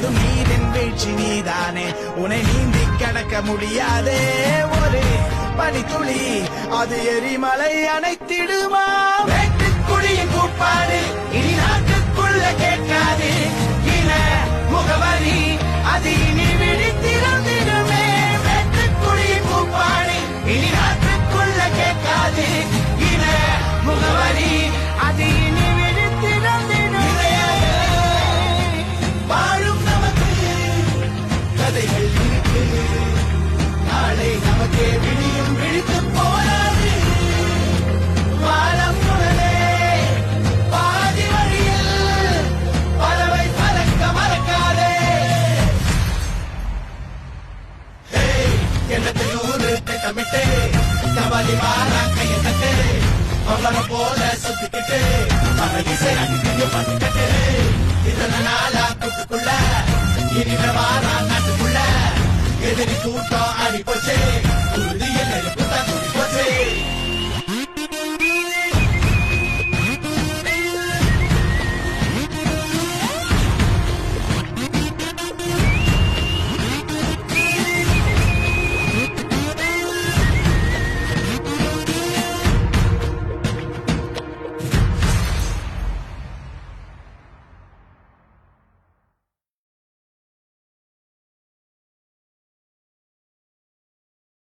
போதும் நீரின் வீழ்ச்சி நீதானே உன்னை நீந்தி கடக்க முடியாதே ஒரு பனித்துளி அது எரிமலை அணைத்திடுமா வெட்டுக்குழியின் கூப்பாடு இனி நாட்டுக்குள்ள கேட்காது இன முகவரி அது இனி விழித்திருந்திடுமே வெட்டுக்குழியின் கூப்பாடு இனி நாட்டுக்குள்ள கேட்காது இன முகவரி அது இனி விழித்திருந்திடுமே வாழும் நமக்கு கதைகள் இருக்கு நாளை நமக்கே விடியும் விழித்து போராது வாழம் உடனே பாதி வழியில் பறவை பறக்க மறக்காதே எண்ணத்தையூறு திட்டமிட்டு கவலி வாரா கையை தட்டு அவளை போல சுத்திக்கிட்டு மகிழ்ச்சி அடிக்கையும் பண்ணிக்கிட்டு இதன நாளா கூட்டுக்குள்ள இனிமே வாரா நாட்டுக்குள்ள எதிரி கூட்டம் அடி போச்சு